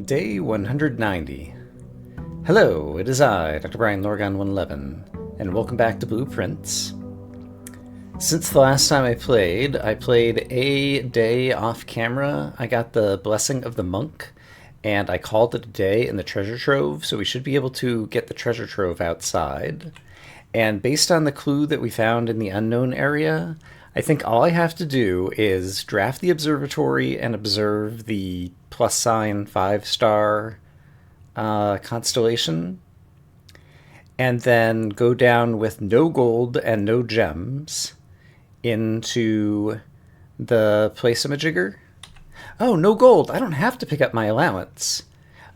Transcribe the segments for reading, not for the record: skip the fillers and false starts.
Day 190. Hello, it is I, Dr. Brian Lorgon 111, and welcome back to Blueprints. Since the last time I played a day off camera. I got the Blessing of the Monk, and I called it a day in the treasure trove, so we should be able to get the treasure trove outside. And based on the clue that we found in the unknown area, I think all I have to do is draft the observatory and observe the plus sign 5-star constellation, and then go down with no gold and no gems into the place-a-majigger. Oh, no gold! I don't have to pick up my allowance.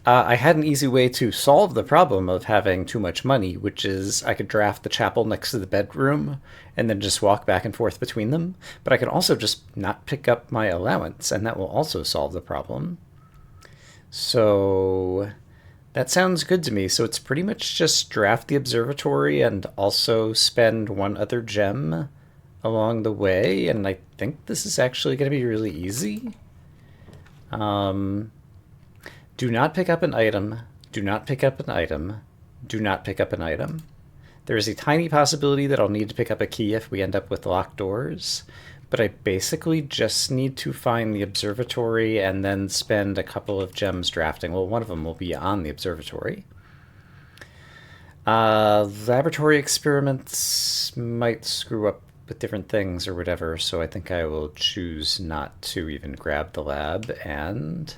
I had an easy way to solve the problem of having too much money, which is I could draft the chapel next to the bedroom and then just walk back and forth between them. But I could also just not pick up my allowance, and that will also solve the problem. So that sounds good to me. So it's pretty much just draft the observatory and also spend one other gem along the way. And I think this is actually going to be really easy. Do not pick up an item. Do not pick up an item. Do not pick up an item. There is a tiny possibility that I'll need to pick up a key if we end up with locked doors, but I basically just need to find the observatory and then spend a couple of gems drafting. Well, one of them will be on the observatory. Laboratory experiments might screw up with different things or whatever, so I think I will choose not to even grab the lab and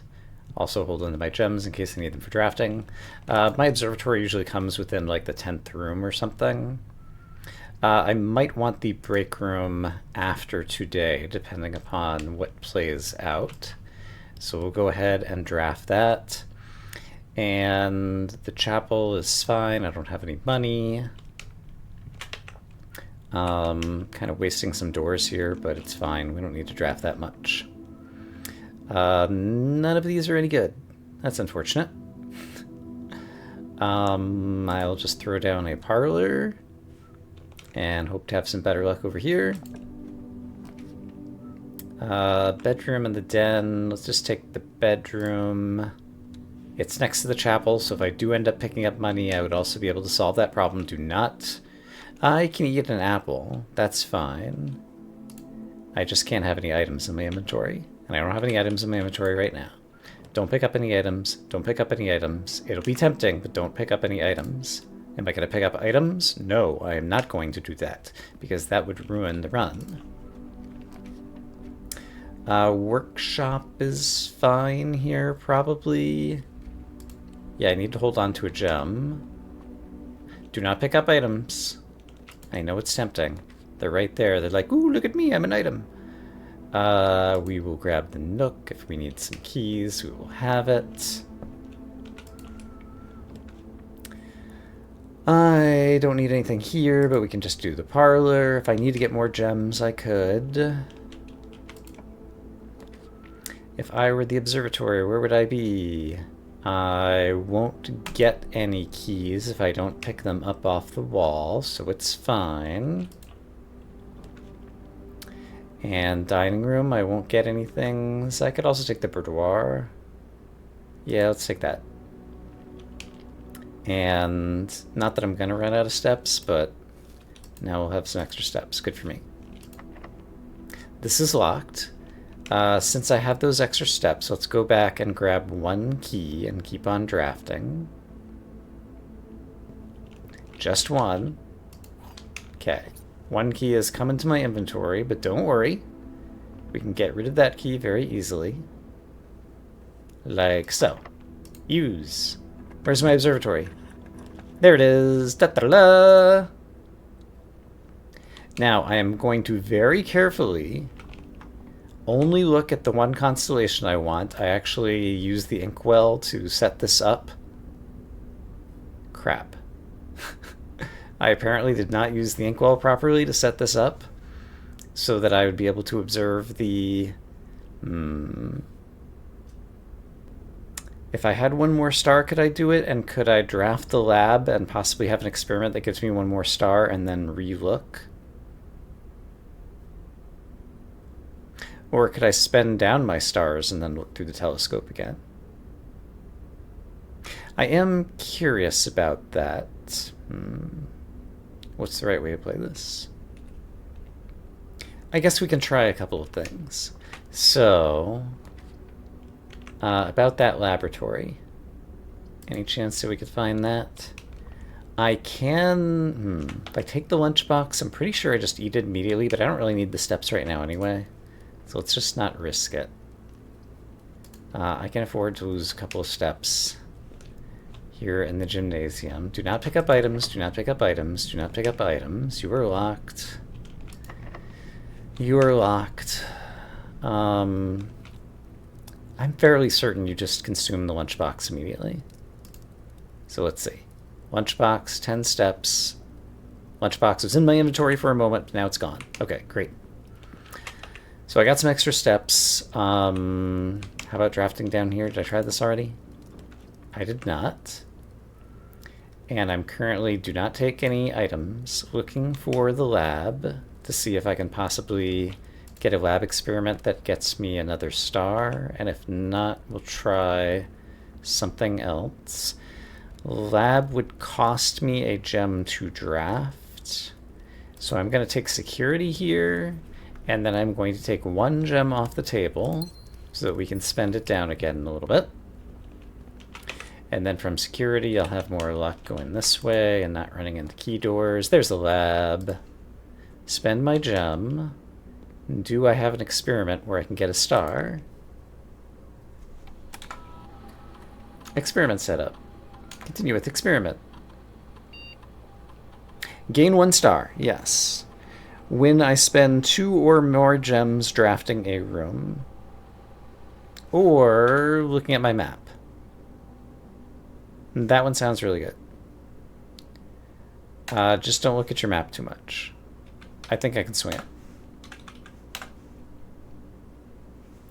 also hold on to my gems in case I need them for drafting. My observatory usually comes within like the 10th room or something. I might want the break room after today, depending upon what plays out. So we'll go ahead and draft that. And the chapel is fine. I don't have any money. Kind of wasting some doors here, but it's fine. We don't need to draft that much. None of these are any good. That's unfortunate. I'll just throw down a parlor and hope to have some better luck over here. Bedroom and the den. Let's just take the bedroom. It's next to the chapel, so if I do end up picking up money, I would also be able to solve that problem. Do not. I can eat an apple. That's fine. I just can't have any items in my inventory. And I don't have any items in my inventory right now. Don't pick up any items. Don't pick up any items. It'll be tempting, but don't pick up any items. Am I going to pick up items? No, I am not going to do that, because that would ruin the run. Workshop is fine here, probably. Yeah, I need to hold on to a gem. Do not pick up items. I know it's tempting. They're right there. They're like, ooh, look at me, I'm an item. We will grab the nook. If we need some keys, we will have it. I don't need anything here, but we can just do the parlor. If I need to get more gems, I could. If I were the observatory, where would I be? I won't get any keys if I don't pick them up off the wall, so it's fine. And dining room, I won't get anything. So I could also take the boudoir. Yeah, let's take that. And not that I'm gonna run out of steps, but now we'll have some extra steps. Good for me. This is locked. Since I have those extra steps, let's go back and grab one key and keep on drafting. Just one. Okay. One key is coming to my inventory, but don't worry. We can get rid of that key very easily. Like so. Use. Where's my observatory? There it is. Da-da-da-da! Now, I am going to very carefully only look at the one constellation I want. I actually used the inkwell to set this up. Crap. I apparently did not use the inkwell properly to set this up so that I would be able to observe the... If I had one more star, could I do it? And could I draft the lab and possibly have an experiment that gives me one more star and then re-look? Or could I spend down my stars and then look through the telescope again? I am curious about that. What's the right way to play this? I guess we can try a couple of things. So, about that laboratory. Any chance that we could find that? I can... If I take the lunchbox, I'm pretty sure I just eat it immediately, but I don't really need the steps right now anyway. So let's just not risk it. I can afford to lose a couple of steps here in the gymnasium. Do not pick up items, do not pick up items, do not pick up items. You are locked. You are locked. I'm fairly certain you just consume the lunchbox immediately. So let's see. Lunchbox, 10 steps. Lunchbox was in my inventory for a moment, but now it's gone. Okay, great. So I got some extra steps. How about drafting down here? Did I try this already? I did not. And I'm currently, do not take any items, looking for the lab to see if I can possibly get a lab experiment that gets me another star. And if not, we'll try something else. Lab would cost me a gem to draft. So I'm going to take security here, and then I'm going to take 1 gem off the table so that we can spend it down again in a little bit. And then from security, I'll have more luck going this way and not running into key doors. There's the lab. Spend my gem. Do I have an experiment where I can get a star? Experiment setup. Continue with experiment. Gain 1 star, yes. When I spend 2 or more gems drafting a room, or looking at my map. That one sounds really good. Just don't look at your map too much. I think I can swing it.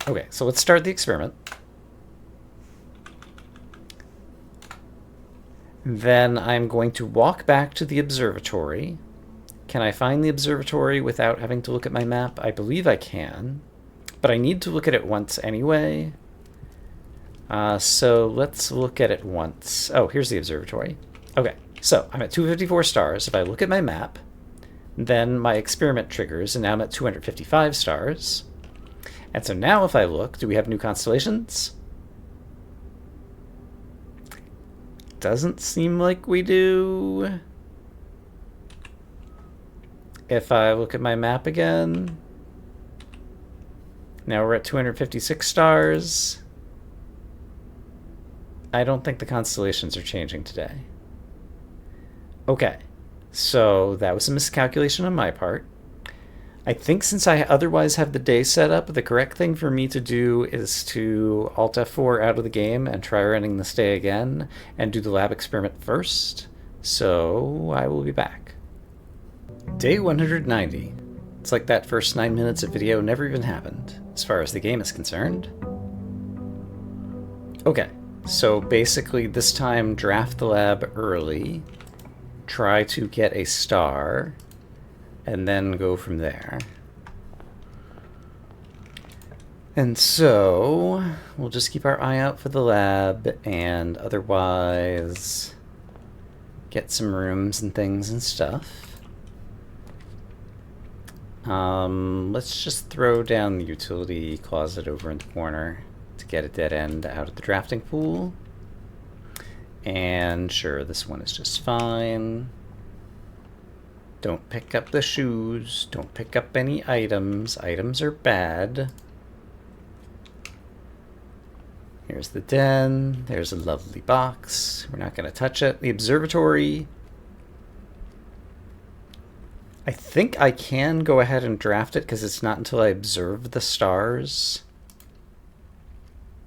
Okay, so let's start the experiment. Then I'm going to walk back to the observatory. Can I find the observatory without having to look at my map? I believe I can, but I need to look at it once anyway. So let's look at it once. Oh, here's the observatory. Okay, so I'm at 254 stars. If I look at my map, then my experiment triggers, and now I'm at 255 stars. And so now if I look, do we have new constellations? Doesn't seem like we do. If I look at my map again, now we're at 256 stars. I don't think the constellations are changing today. Okay, so that was a miscalculation on my part. I think since I otherwise have the day set up, the correct thing for me to do is to Alt F4 out of the game and try running this day again and do the lab experiment first. So I will be back. Day 190. It's like that first 9 minutes of video never even happened, as far as the game is concerned. Okay, so basically this time draft the lab early, try to get a star, and then go from there. And so we'll just keep our eye out for the lab and otherwise get some rooms and things and stuff. Let's just throw down the utility closet over in the corner to get a dead end out of the drafting pool. And sure, this one is just fine. Don't pick up the shoes. Don't pick up any items. Items are bad. Here's the den. There's a lovely box. We're not going to touch it. The observatory. I think I can go ahead and draft it because it's not until I observe the stars.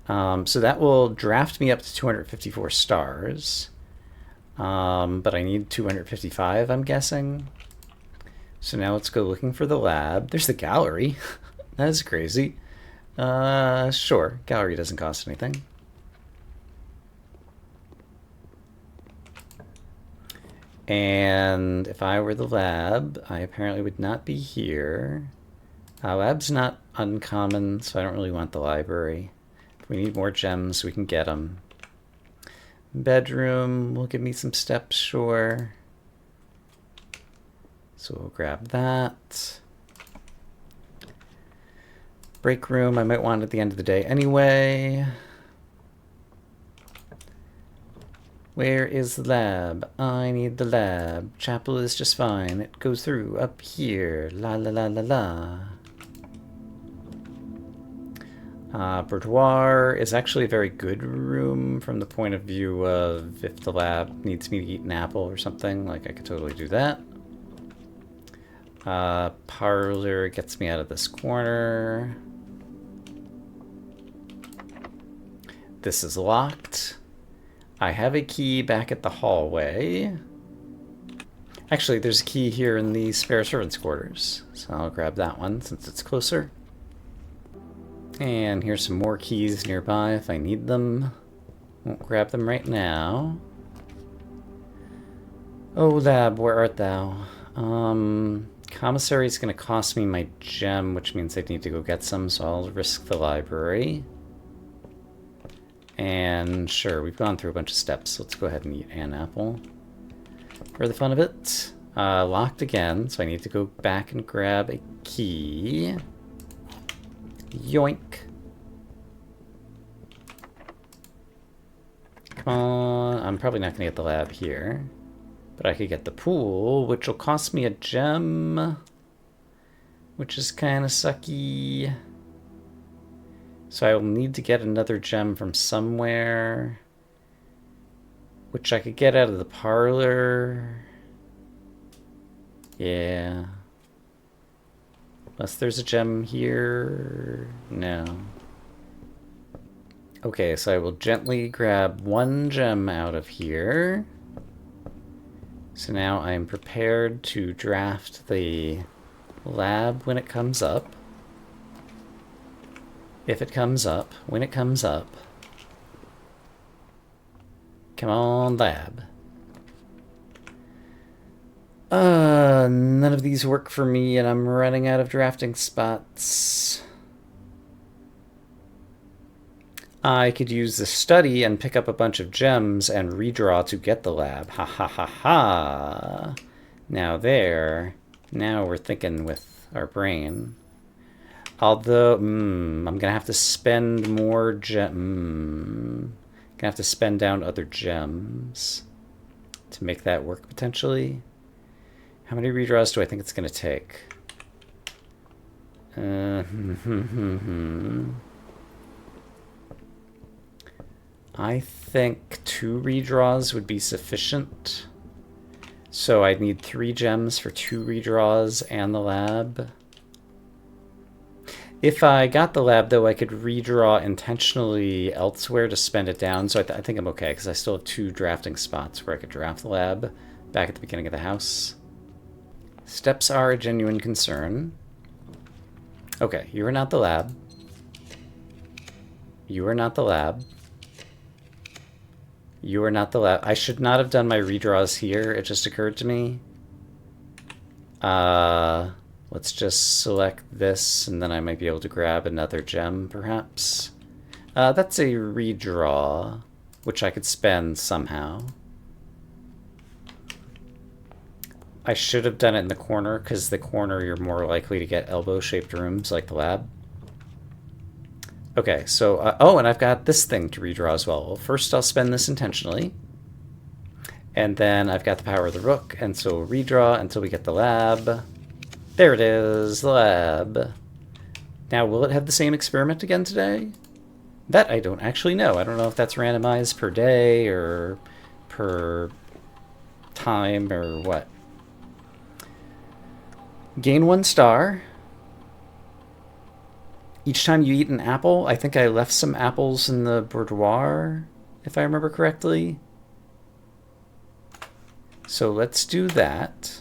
So that will draft me up to 254 stars. But I need 255, I'm guessing. So now let's go looking for the lab. There's the gallery. That is crazy. Sure, gallery doesn't cost anything. And if I were the lab, I apparently would not be here. Lab's not uncommon, so I don't really want the library. If we need more gems, we can get them. Bedroom will give me some steps, sure. So we'll grab that. Break room, I might want at the end of the day anyway. Where is the lab? I need the lab. Chapel is just fine. It goes through up here. La la la la la. Boudoir is actually a very good room from the point of view of if the lab needs me to eat an apple or something. Like, I could totally do that. Parlor gets me out of this corner. This is locked. I have a key back at the hallway. Actually, there's a key here in the spare servants' quarters, so I'll grab that one since it's closer. And here's some more keys nearby if I need them. Won't grab them right now. Oh, lab, where art thou? Commissary is going to cost me my gem, which means I need to go get some, so I'll risk the library. And sure, we've gone through a bunch of steps, so let's go ahead and eat an apple for the fun of it. Locked again, so I need to go back and grab a key. Yoink. Come on, I'm probably not going to get the lab here, but I could get the pool, which will cost me a gem, which is kind of sucky. So I will need to get another gem from somewhere, which I could get out of the parlor. Yeah. Unless there's a gem here. No. Okay, so I will gently grab one gem out of here. So now I am prepared to draft the lab when it comes up. If it comes up, when it comes up. Come on, lab. None of these work for me, and I'm running out of drafting spots. I could use the study and pick up a bunch of gems and redraw to get the lab. Ha ha ha ha. Now now we're thinking with our brain. Although, I'm gonna have to spend more gonna have to spend down other gems to make that work potentially. How many redraws do I think it's gonna take? I think 2 redraws would be sufficient. So I'd need 3 gems for 2 redraws and the lab. If I got the lab, though, I could redraw intentionally elsewhere to spend it down, so I think I'm okay, because I still have 2 drafting spots where I could draft the lab back at the beginning of the house. Steps are a genuine concern. Okay, you are not the lab. You are not the lab. You are not the lab. I should not have done my redraws here, it just occurred to me. Let's just select this, and then I might be able to grab another gem, perhaps. That's a redraw, which I could spend somehow. I should have done it in the corner, because the corner you're more likely to get elbow-shaped rooms like the lab. Okay, so, oh, and I've got this thing to redraw as well. Well, first I'll spend this intentionally. And then I've got the power of the rook, and so we'll redraw until we get the lab. There it is, the lab. Now, will it have the same experiment again today? That I don't actually know. I don't know if that's randomized per day or per time or what. Gain 1 star. Each time you eat an apple, I think I left some apples in the boudoir, if I remember correctly. So let's do that.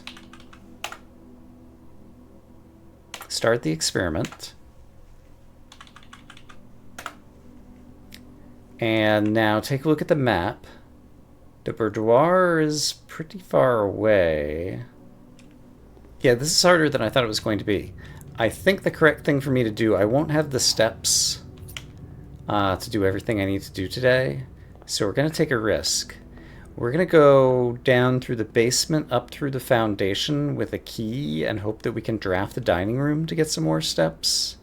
Start the experiment. And now take a look at the map. The boudoir is pretty far away. Yeah, this is harder than I thought it was going to be. I think the correct thing for me to do, I won't have the steps to do everything I need to do today, So we're going to take a risk. We're going to go down through the basement, up through the foundation with a key, and hope that we can draft the dining room to get some more steps.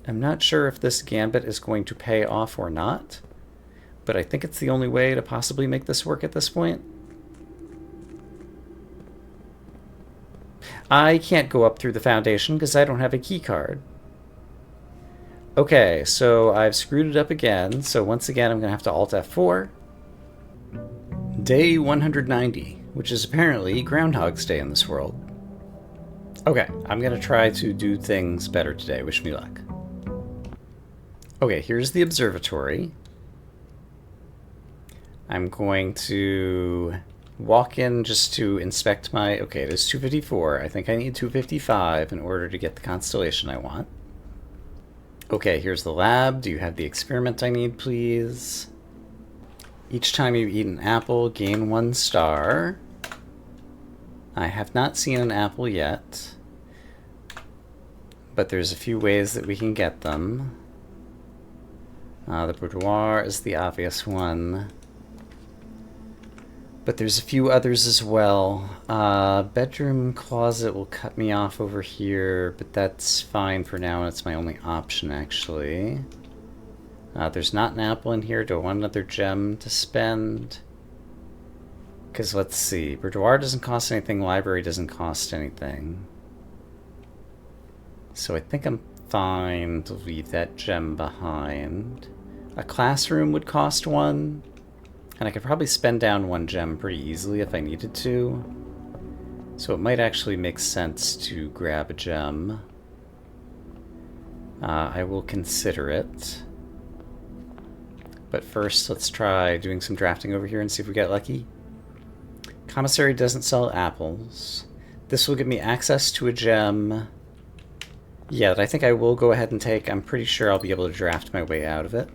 I'm not sure if this gambit is going to pay off or not, but I think it's the only way to possibly make this work at this point. I can't go up through the foundation because I don't have a key card. Okay, so I've screwed it up again, so once again I'm going to have to Alt F4. Day 190, which is apparently Groundhog's Day in this world. Okay, I'm going to try to do things better today. Wish me luck. Okay, here's the observatory. I'm going to walk in just to inspect my... Okay, it is 254. I think I need 255 in order to get the constellation I want. Okay, here's the lab. Do you have the experiment I need, please? Each time you eat an apple, gain 1 star. I have not seen an apple yet, but there's a few ways that we can get them. The boudoir is the obvious one, but there's a few others as well. Bedroom closet will cut me off over here, but that's fine for now, and it's my only option, actually. There's not an apple in here. Do I want another gem to spend? Because let's see. Boudoir doesn't cost anything. Library doesn't cost anything. So I think I'm fine to leave that gem behind. A classroom would cost 1. And I could probably spend down 1 gem pretty easily if I needed to. So it might actually make sense to grab a gem. I will consider it. But first, let's try doing some drafting over here and see if we get lucky. Commissary doesn't sell apples. This will give me access to a gem. Yeah, that I think I will go ahead and take. I'm pretty sure I'll be able to draft my way out of it.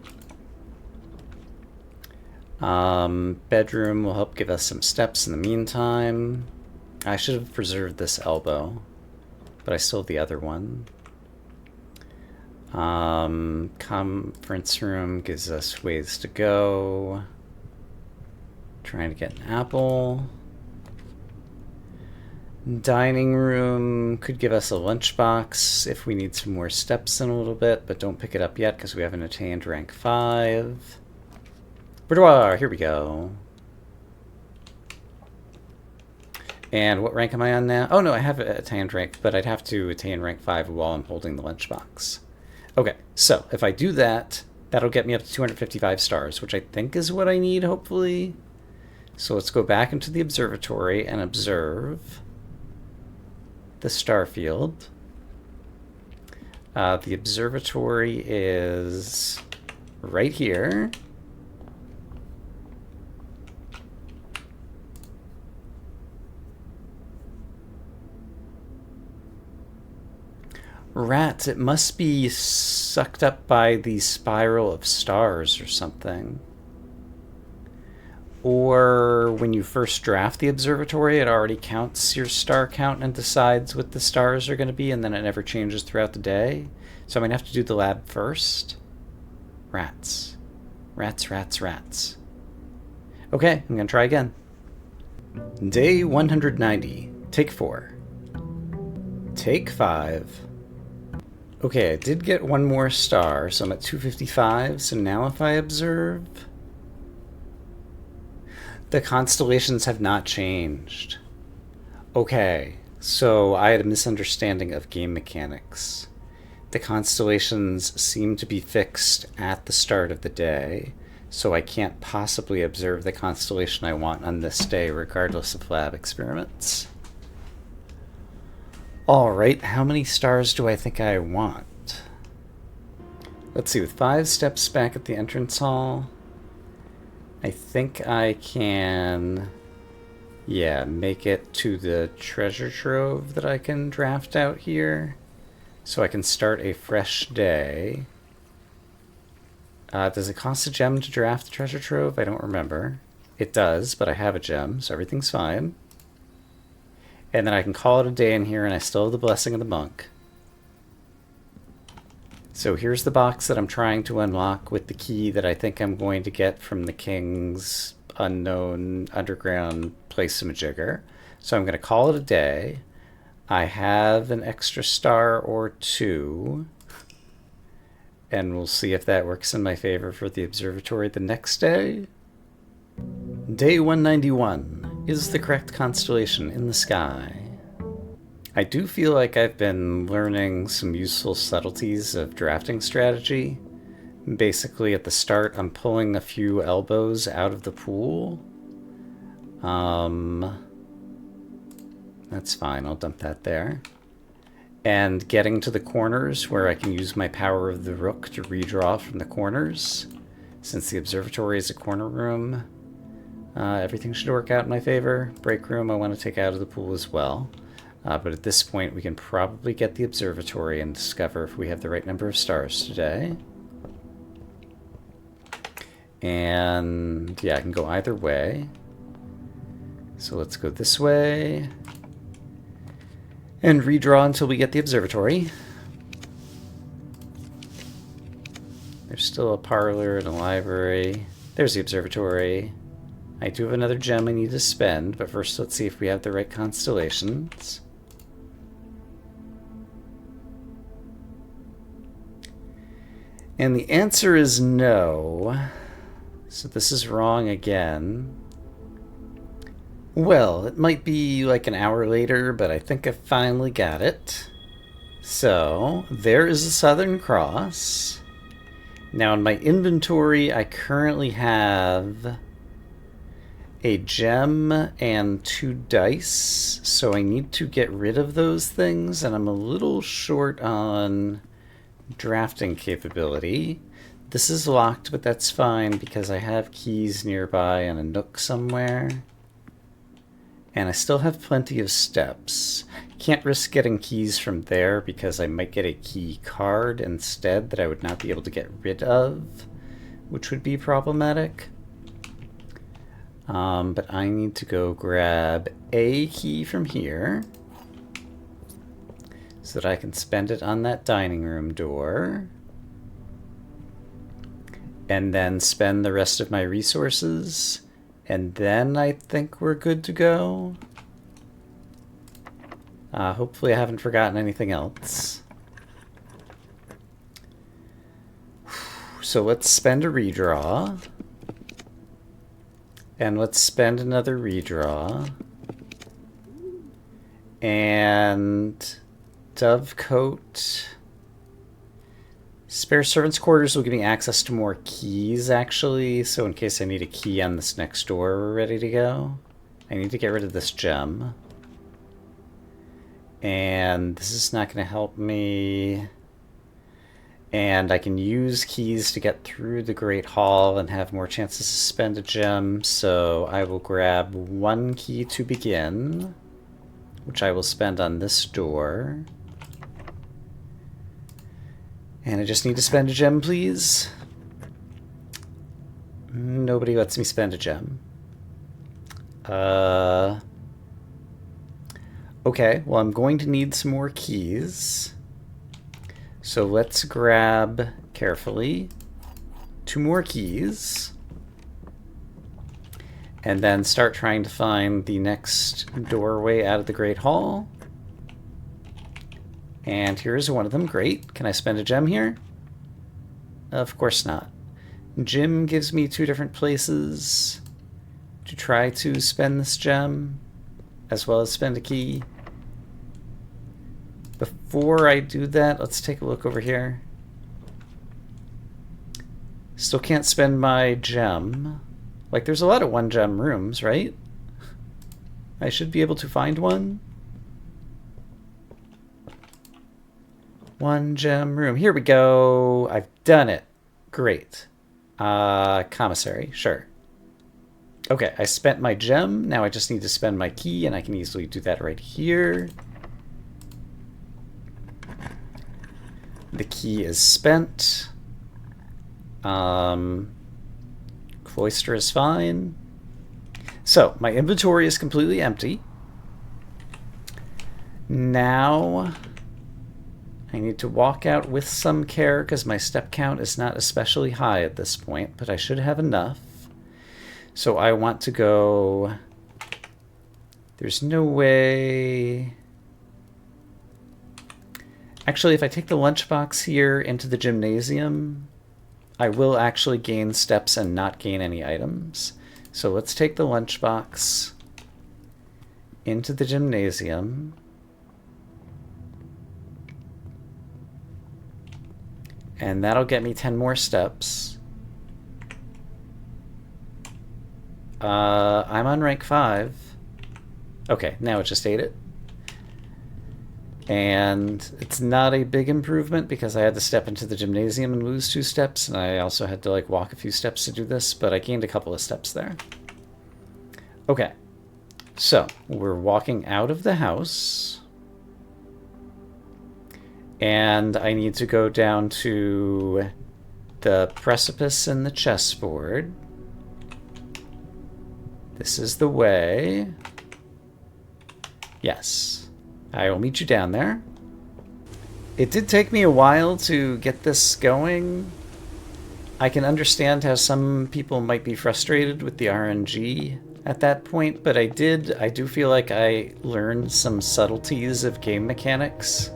Bedroom will help give us some steps in the meantime. I should have preserved this elbow, but I still have the other one. Conference room gives us ways to go. Trying to get an apple. Dining room could give us a lunchbox if we need some more steps in a little bit, but don't pick it up yet because we haven't attained rank 5. Boudoir, here we go. And what rank am I on now? Oh no, I have attained rank, but I'd have to attain rank 5 while I'm holding the lunchbox. Okay, so if I do that, that'll get me up to 255 stars, which I think is what I need, hopefully. So let's go back into the observatory and observe the star field. The observatory is right here. Rats, it must be sucked up by the spiral of stars or something. Or when you first draft the observatory, it already counts your star count and decides what the stars are going to be, and then it never changes throughout the day. So I'm going to have to do the lab first. Rats. Rats, rats, rats. Okay, I'm going to try again. Day 190. Take 4. Take 5. Okay, I did get 1 more star, so I'm at 255. So now if I observe, the constellations have not changed. Okay, so I had a misunderstanding of game mechanics. The constellations seem to be fixed at the start of the day, so I can't possibly observe the constellation I want on this day, regardless of lab experiments. Alright, how many stars do I think I want? Let's see, with 5 steps back at the entrance hall, I think I can, yeah, make it to the treasure trove that I can draft out here, so I can start a fresh day. Does it cost a gem to draft the treasure trove? I don't remember. It does, but I have a gem, so everything's fine. And then I can call it a day in here, and I still have the blessing of the monk. So here's the box that I'm trying to unlock with the key that I think I'm going to get from the King's unknown underground place-a-majigger. So I'm going to call it a day. I have an extra star or two, and we'll see if that works in my favor for the observatory the next day. Day 191 is the correct constellation in the sky. I do feel like I've been learning some useful subtleties of drafting strategy. Basically, at the start, I'm pulling a few elbows out of the pool. That's fine, I'll dump that there. And getting to the corners where I can use my power of the rook to redraw from the corners. Since the observatory is a corner room, everything should work out in my favor. Break room I want to take out of the pool as well. But at this point we can probably get the observatory and discover if we have the right number of stars today. And yeah, I can go either way. So let's go this way. And redraw until we get the observatory. There's still a parlor and a library. There's the observatory. I do have another gem I need to spend, but first let's see if we have the right constellations. And the answer is no. So this is wrong again. Well, it might be like an hour later, but I think I finally got it. So, there is the Southern Cross. Now in my inventory, I currently have a gem and 2 dice, so I need to get rid of those things, and I'm a little short on drafting capability. This is locked, but that's fine because I have keys nearby and a nook somewhere. And I still have plenty of steps. Can't risk getting keys from there because I might get a key card instead that I would not be able to get rid of, which would be problematic. But I need to go grab a key from here so that I can spend it on that dining room door. And then spend the rest of my resources. And then I think we're good to go. Hopefully I haven't forgotten anything else. So let's spend a redraw. And let's spend another redraw. And Dovecote. Spare servants' quarters will give me access to more keys, actually, so in case I need a key on this next door, we're ready to go. I need to get rid of this gem. And this is not going to help me. And I can use keys to get through the Great Hall and have more chances to spend a gem, so I will grab 1 key to begin, which I will spend on this door. And I just need to spend a gem, please. Nobody lets me spend a gem. Okay, well I'm going to need some more keys. So let's grab, carefully, 2 more keys. And then start trying to find the next doorway out of the Great Hall. And here's one of them. Great. Can I spend a gem here? Of course not. Jim gives me 2 different places to try to spend this gem, as well as spend a key. Before I do that, let's take a look over here. Still can't spend my gem. Like, there's a lot of 1-gem rooms, right? I should be able to find one. 1-gem room. Here we go. I've done it. Great. Commissary. Sure. Okay, I spent my gem. Now I just need to spend my key, and I can easily do that right here. The key is spent. Cloister is fine. So, my inventory is completely empty. Now, I need to walk out with some care because my step count is not especially high at this point, but I should have enough. So I want to go... There's no way... Actually, if I take the lunchbox here into the gymnasium, I will actually gain steps and not gain any items. So let's take the lunchbox into the gymnasium. And that'll get me 10 more steps. I'm on rank 5. Okay, now it just ate it. And it's not a big improvement because I had to step into the gymnasium and lose 2 steps, and I also had to like walk a few steps to do this, but I gained a couple of steps there. Okay, so we're walking out of the house, and I need to go down to the precipice and the chessboard. This is the way. Yes. I will meet you down there. It did take me a while to get this going. I can understand how some people might be frustrated with the RNG at that point, but I do feel like I learned some subtleties of game mechanics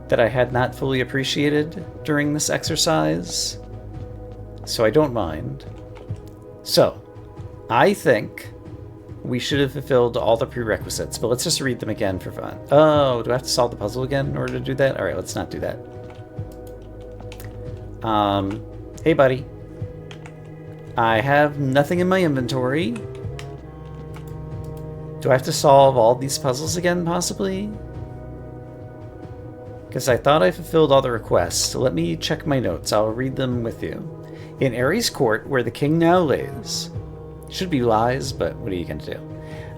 that I had not fully appreciated during this exercise. So I don't mind. So, I think we should have fulfilled all the prerequisites, but let's just read them again for fun. Oh, do I have to solve the puzzle again in order to do that? Alright, let's not do that. Hey buddy. I have nothing in my inventory. Do I have to solve all these puzzles again, possibly? Because I thought I fulfilled all the requests. So let me check my notes. I'll read them with you. In Ares' court, where the king now lays... Should be lies, but what are you going to do?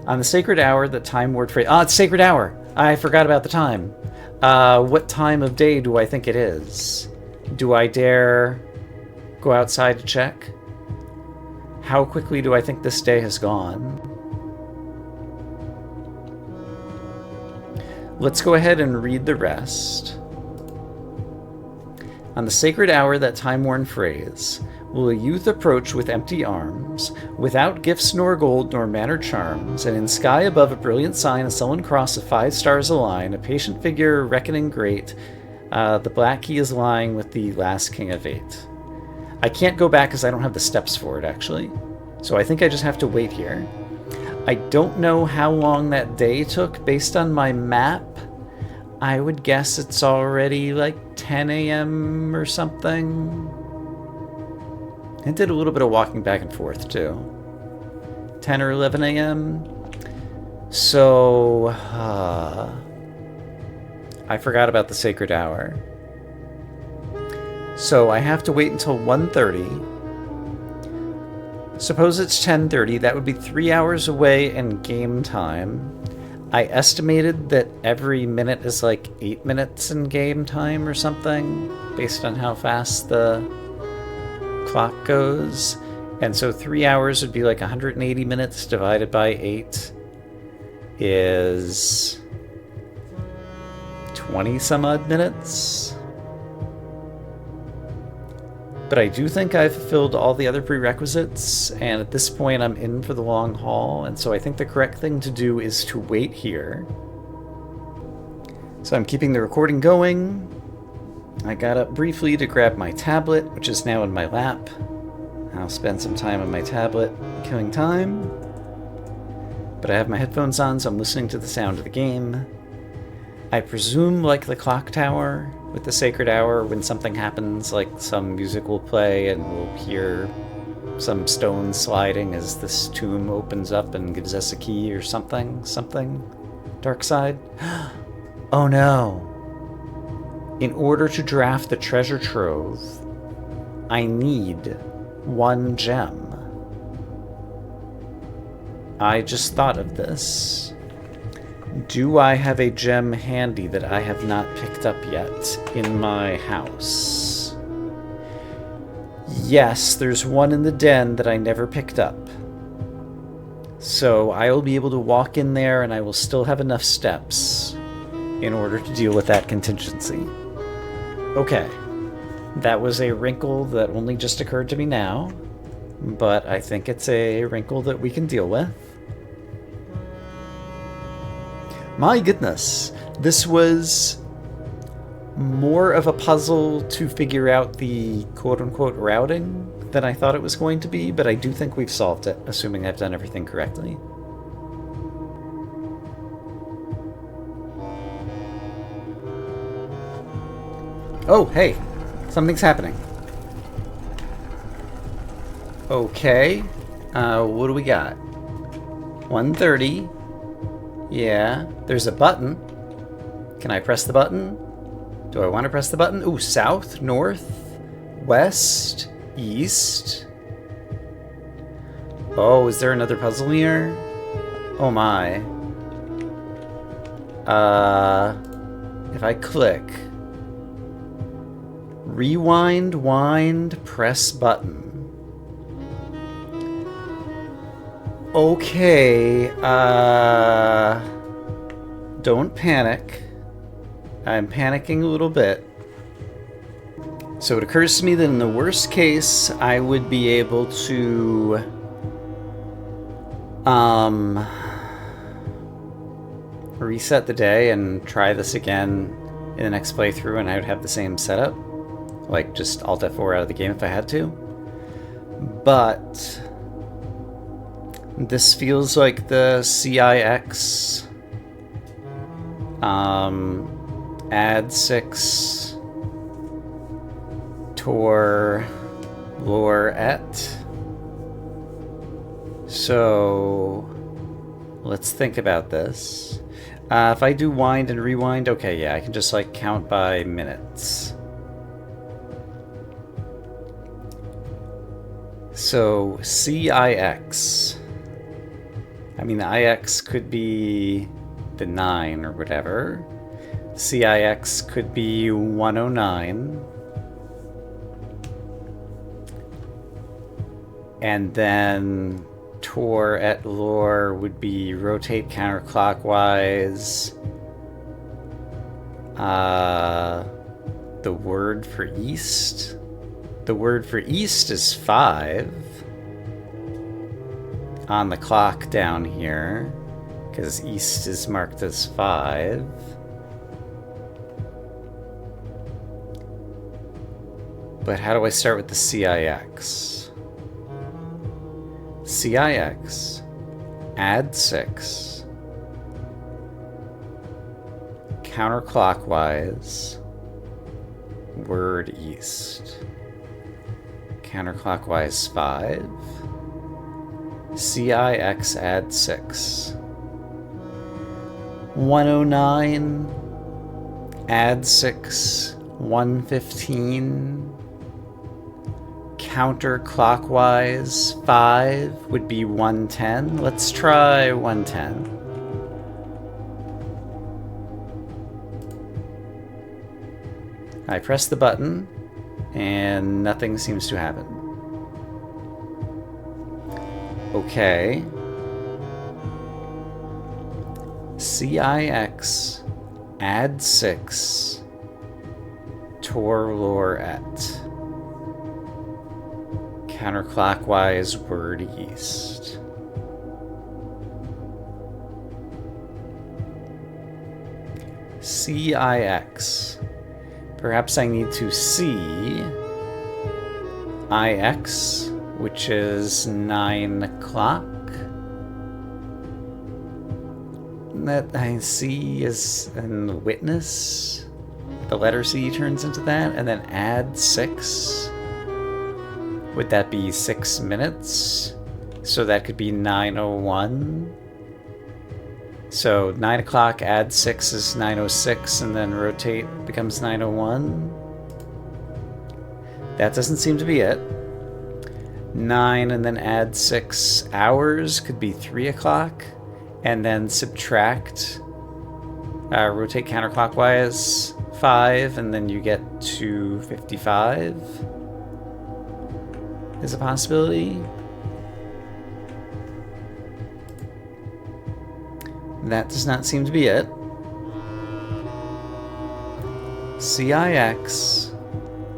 On the sacred hour, the time word phrase... it's sacred hour! I forgot about the time. What time of day do I think it is? Do I dare go outside to check? How quickly do I think this day has gone? Let's go ahead and read the rest. On the sacred hour, that time-worn phrase... Will a youth approach with empty arms, without gifts nor gold nor manner charms, and in sky above a brilliant sign, a sullen cross of 5 stars align, a patient figure reckoning great, the black key is lying with the last king of 8. I can't go back because I don't have the steps for it, actually. So I think I just have to wait here. I don't know how long that day took based on my map. I would guess it's already like 10 a.m. or something. I did a little bit of walking back and forth, too. 10 or 11 a.m. So, I forgot about the sacred hour. So I have to wait until 1:30. Suppose it's 10:30. That would be 3 hours away in game time. I estimated that every minute is like 8 minutes in game time or something, based on how fast the clock goes, and so 3 hours would be like 180 minutes divided by 8 is 20 some odd minutes. But I do think I've fulfilled all the other prerequisites, and at this point I'm in for the long haul, and so I think the correct thing to do is to wait here. So I'm keeping the recording going. I got up briefly to grab my tablet, which is now in my lap. I'll spend some time on my tablet, killing time. But I have my headphones on, so I'm listening to the sound of the game. I presume, like the clock tower with the sacred hour, when something happens, like some music will play and we'll hear some stones sliding as this tomb opens up and gives us a key or something. Something? Dark side? Oh no! In order to draft the treasure trove, I need 1 gem. I just thought of this. Do I have a gem handy that I have not picked up yet in my house? Yes, there's one in the den that I never picked up. So I will be able to walk in there and I will still have enough steps in order to deal with that contingency. Okay. That was a wrinkle that only just occurred to me now, but I think it's a wrinkle that we can deal with. My goodness, this was more of a puzzle to figure out the quote-unquote routing than I thought it was going to be, but I do think we've solved it, assuming I've done everything correctly. Oh, hey, something's happening. Okay, what do we got? 130. Yeah, there's a button. Can I press the button? Do I want to press the button? Ooh, south, north, west, east. Oh, is there another puzzle here? Oh my. If I click... Rewind, wind, press button. Okay, don't panic. I'm panicking a little bit. So it occurs to me that in the worst case, I would be able to... reset the day and try this again in the next playthrough, and I would have the same setup. Like, just Alt F4 out of the game if I had to. But... this feels like the CIX... add 6... Tor... lore et. So... let's think about this. If I do wind and rewind, okay, yeah, I can just, like, count by minutes. So, CIX. I mean, the IX could be the 9 or whatever. CIX could be 109. And then Tor et lore would be rotate counterclockwise. The word for east. The word for east is 5 on the clock down here, because east is marked as 5. But how do I start with the CIX? CIX, add 6, counterclockwise, word east. Counterclockwise 5. CIX add 6. 109 add 6. 115. Counterclockwise 5 would be 110. Let's try 110. I press the button and nothing seems to happen. Okay. CIX add 6 Tor lore et. Counterclockwise word east. CIX. Perhaps I need to see IX, which is 9 o'clock. That I see is in witness. The letter C turns into that, and then add 6. Would that be 6 minutes? So that could be 9:01. So 9 o'clock, add 6 is 9:06, and then rotate becomes 9:01. That doesn't seem to be it. 9 and then add 6 hours could be 3 o'clock, and then subtract, rotate counterclockwise 5, and then you get to 55 is a possibility. That does not seem to be it. CIX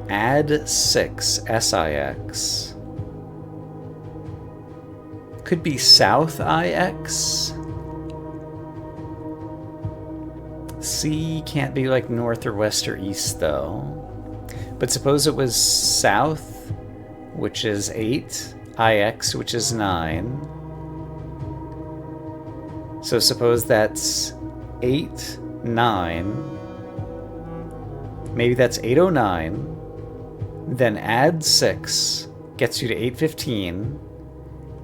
add 6 SIX. Could be South IX. C can't be like north or west or east though. But suppose it was south, which is 8, IX, which is 9. So suppose that's 8, 9. Maybe that's 809. Then add 6 gets you to 815.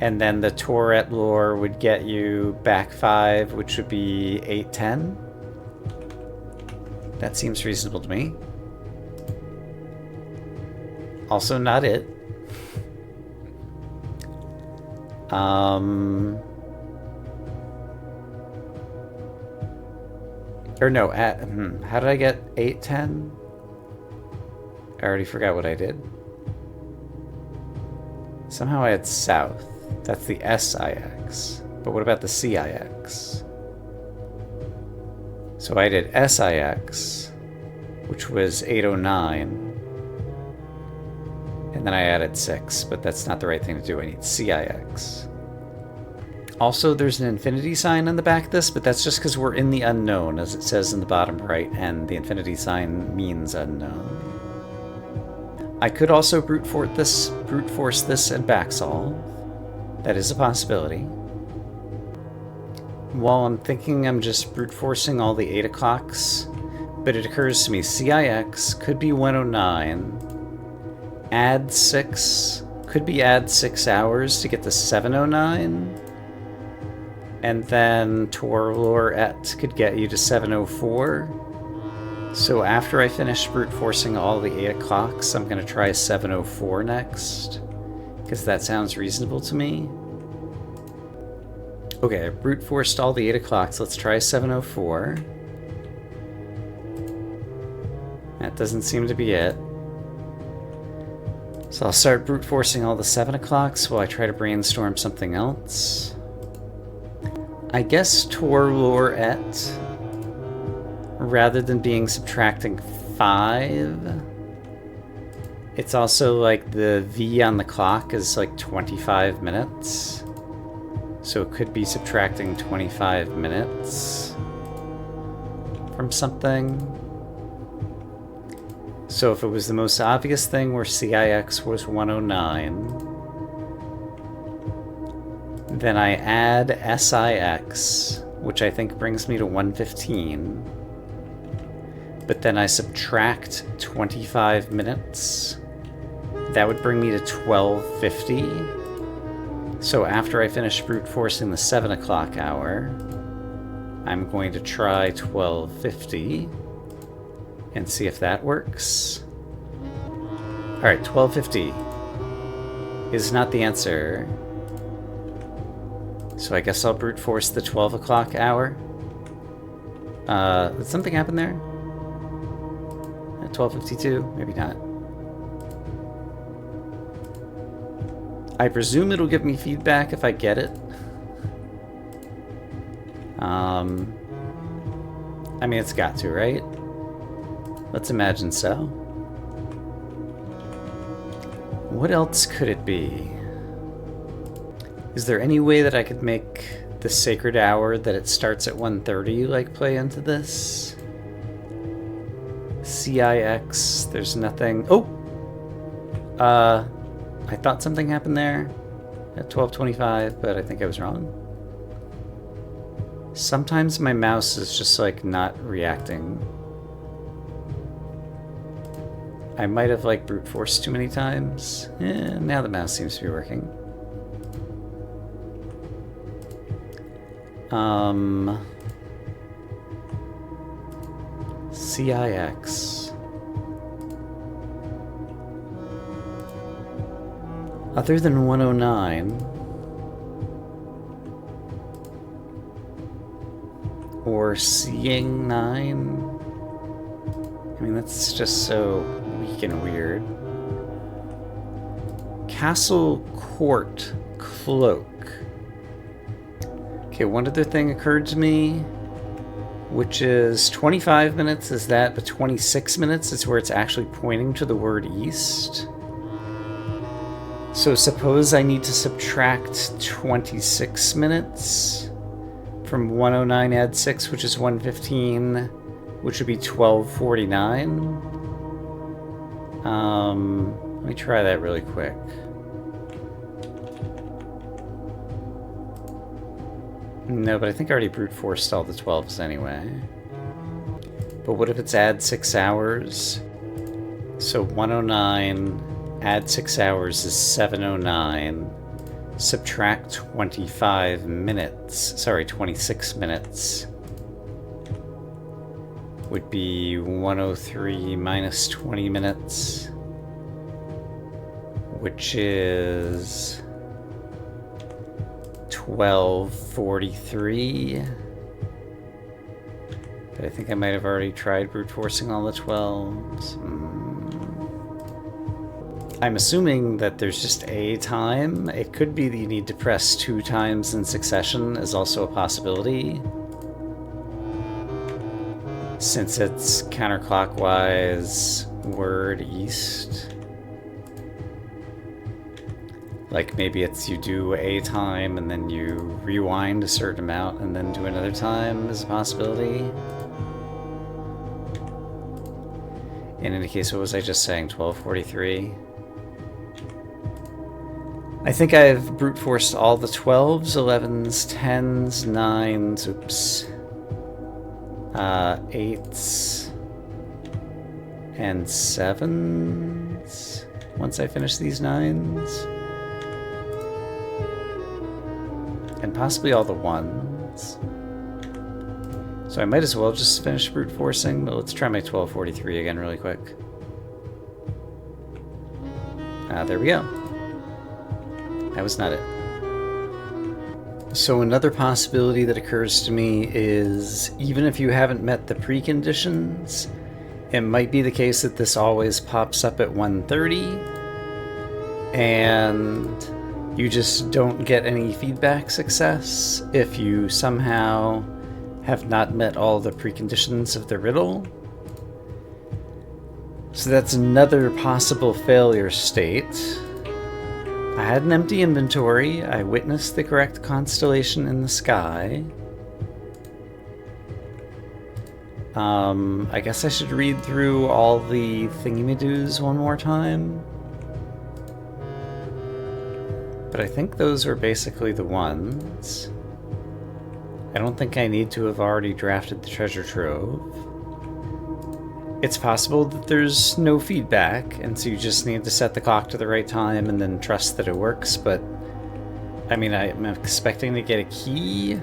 And then the Tourette lore would get you back 5, which would be 810. That seems reasonable to me. Also not it. Or no, how did I get 810? I already forgot what I did. Somehow I had south. That's the SIX. But what about the CIX? So I did SIX, which was 809. And then I added 6, but that's not the right thing to do. I need CIX. Also, there's an infinity sign on the back of this, but that's just because we're in the unknown, as it says in the bottom right, and the infinity sign means unknown. I could also brute force this and back solve. That is a possibility. While I'm thinking, I'm just brute forcing all the 8 o'clocks, but it occurs to me CIX could be 109. Add 6 could be add 6 hours to get to 709. And then Tourette could get you to 704. So after I finish brute forcing all the 8 o'clocks, I'm going to try 704 next. Because that sounds reasonable to me. Okay, I brute forced all the 8 o'clocks. Let's try 704. That doesn't seem to be it. So I'll start brute forcing all the 7 o'clocks while I try to brainstorm something else. I guess Tourette, rather than being subtracting 5, it's also like the V on the clock is like 25 minutes. So it could be subtracting 25 minutes from something. So if it was the most obvious thing where CIX was 109, then I add SIX, which I think brings me to 115. But then I subtract 25 minutes. That would bring me to 1250. So after I finish brute forcing the 7 o'clock hour, I'm going to try 1250 and see if that works. Alright, 1250 is not the answer. So I guess I'll brute force the 12 o'clock hour. Did something happen there? At 12:52? Maybe not. I presume it'll give me feedback if I get it. I mean, it's got to, right? Let's imagine so. What else could it be? Is there any way that I could make the sacred hour that it starts at 1:30 like play into this? CIX, there's nothing. Oh! I thought something happened there at 12:25, but I think I was wrong. Sometimes my mouse is just like not reacting. I might have like brute forced too many times. Now the mouse seems to be working. CIX. Other than 109, or seeing 9, I mean, that's just so weak and weird. Castle Court Cloak. Okay, one other thing occurred to me. which is 25 minutes is that, but 26 minutes is where it's actually pointing to the word east. So suppose I need to subtract 26 minutes from 109 add 6, which is 115, which would be 1249. Let me try that really quick. No, but I think I already brute forced all the 12s anyway. But what if it's add 6 hours? So 109, add 6 hours is 709. Subtract 25 minutes, sorry, 26 minutes would be 103 minus 20 minutes, which is 1243. But I think I might have already tried brute forcing all the 12s. I'm assuming that there's just a time. It could be that you need to press 2 times in succession is also a possibility, since it's counterclockwise word east. Like maybe it's you do a time and then you rewind a certain amount and then do another time is a possibility. In any case, what was I just saying? 1243? I think I've brute forced all the 12s, 11s, 10s, 9s, oops, 8s, and 7s once I finish these 9s. And possibly all the 1s. So I might as well just finish brute forcing, but let's try my 1243 again really quick. There we go. That was not it. So another possibility that occurs to me is, even if you haven't met the preconditions, it might be the case that this always pops up at 1:30, and you just don't get any feedback success if you somehow have not met all the preconditions of the riddle. So that's another possible failure state. I had an empty inventory. I witnessed the correct constellation in the sky. I guess I should read through all the thingy-me-doos one more time. But I think those are basically the ones. I don't think I need to have already drafted the treasure trove. It's possible that there's no feedback, and so you just need to set the clock to the right time and then trust that it works, but I mean, I'm expecting to get a key.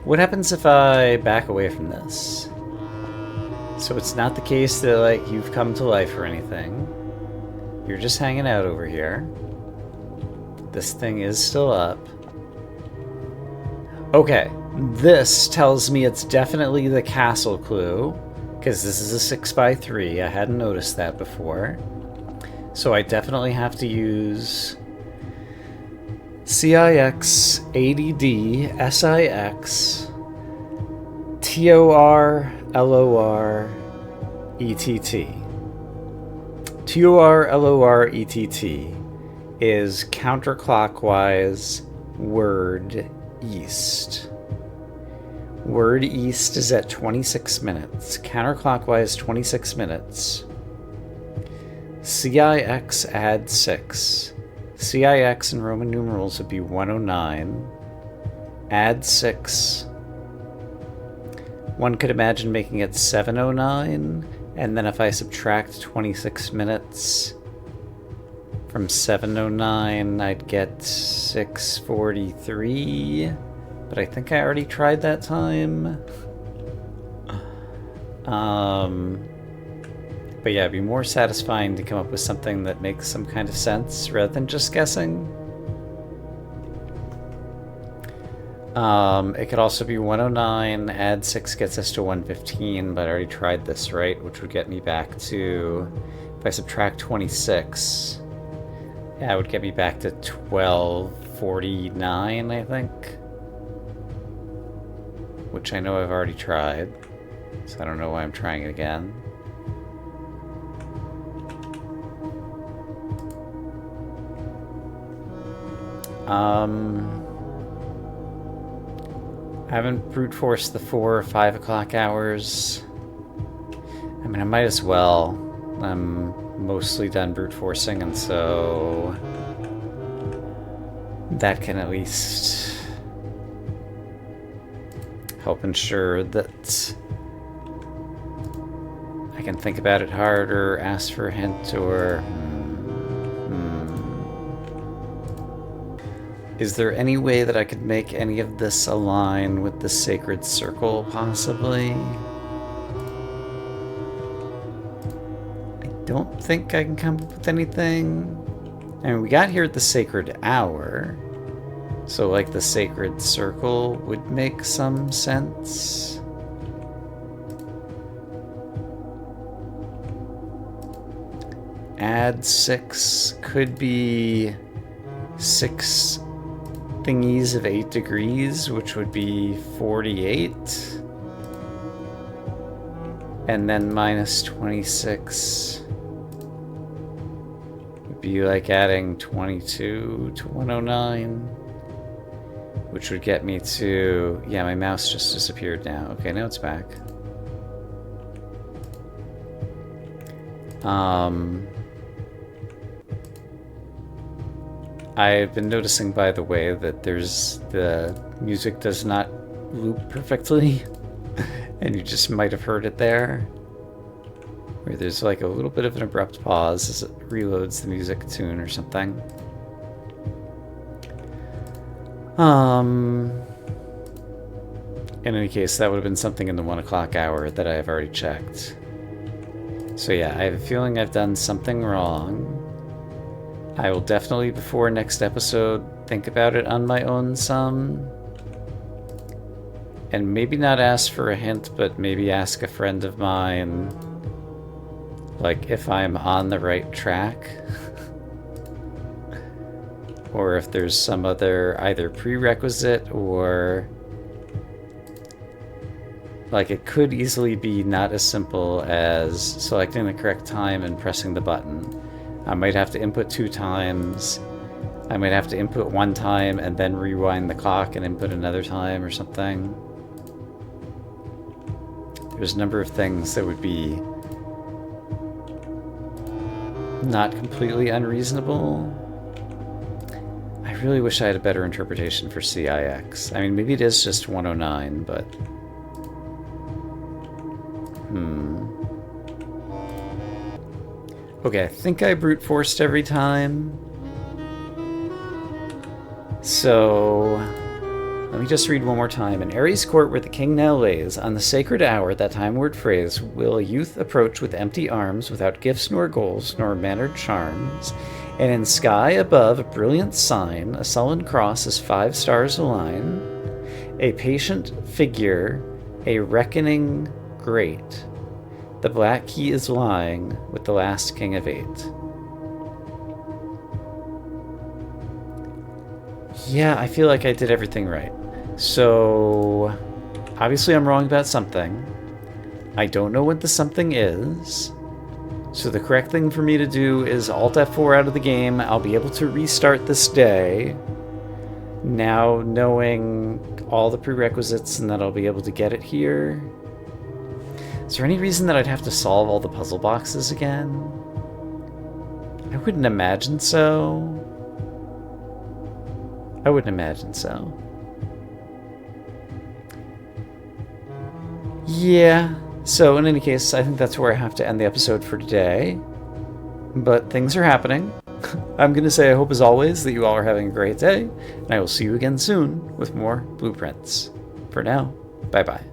What happens if I back away from this? So it's not the case that, like, you've come to life or anything. You're just hanging out over here. This thing is still up. Okay, this tells me it's definitely the castle clue, because this is a 6x3. I hadn't noticed that before. So I definitely have to use CIX, ADD, SIX, TOR, LOR, ETT. TOR, LOR, ETT is counterclockwise word east. Word east is at 26 minutes. Counterclockwise 26 minutes. CIX add 6. CIX in Roman numerals would be 109. Add 6. One could imagine making it 709, and then if I subtract 26 minutes from 709, I'd get 643. But I think I already tried that time. But yeah, it'd be more satisfying to come up with something that makes some kind of sense rather than just guessing. It could also be 109, add 6 gets us to 115, but I already tried this, right? Which would get me back to, if I subtract 26, yeah, it would get me back to 1249, I think. which I know I've already tried, so I don't know why I'm trying it again. I haven't brute forced the 4 or 5 o'clock hours. I mean, I might as well. I'm mostly done brute forcing, and so that can at least help ensure that I can think about it harder, ask for a hint, or... Is there any way that I could make any of this align with the sacred circle, possibly? I don't think I can come up with anything. I mean, we got here at the sacred hour, so like the sacred circle would make some sense. Add 6 could be 6 thingies of 8 degrees, which would be 48. And then minus 26 would be like adding 22 to 109, which would get me to... Yeah, my mouse just disappeared now. Okay, now it's back. I've been noticing, by the way, that the music does not loop perfectly, and you just might have heard it there, where there's like a little bit of an abrupt pause as it reloads the music tune or something. In any case, that would have been something in the 1 o'clock hour that I have already checked. So yeah, I have a feeling I've done something wrong. I will definitely, before next episode, think about it on my own some. And maybe not ask for a hint, but maybe ask a friend of mine, like, if I'm on the right track. Or if there's some other either prerequisite or... Like, it could easily be not as simple as selecting the correct time and pressing the button. I might have to input 2 times. I might have to input 1 time and then rewind the clock and input another time or something. There's a number of things that would be not completely unreasonable. I really wish I had a better interpretation for CIX. I mean, maybe it is just 109, but... Okay, I think I brute forced every time. So, let me just read one more time. In Ares' court where the king now lays, on the sacred hour, that time-word phrase, will a youth approach with empty arms, without gifts nor goals, nor mannered charms. And in sky above a brilliant sign, a sullen cross as 5 stars align, a patient figure, a reckoning great. The black key is lying with the last king of 8. Yeah, I feel like I did everything right. So, obviously I'm wrong about something. I don't know what the something is. So the correct thing for me to do is Alt F4 out of the game. I'll be able to restart this day. Now knowing all the prerequisites and that I'll be able to get it here. Is there any reason that I'd have to solve all the puzzle boxes again? I wouldn't imagine so. I wouldn't imagine so. Yeah. So in any case, I think that's where I have to end the episode for today. But things are happening. I'm going to say I hope as always that you all are having a great day, and I will see you again soon with more blueprints. For now, bye-bye.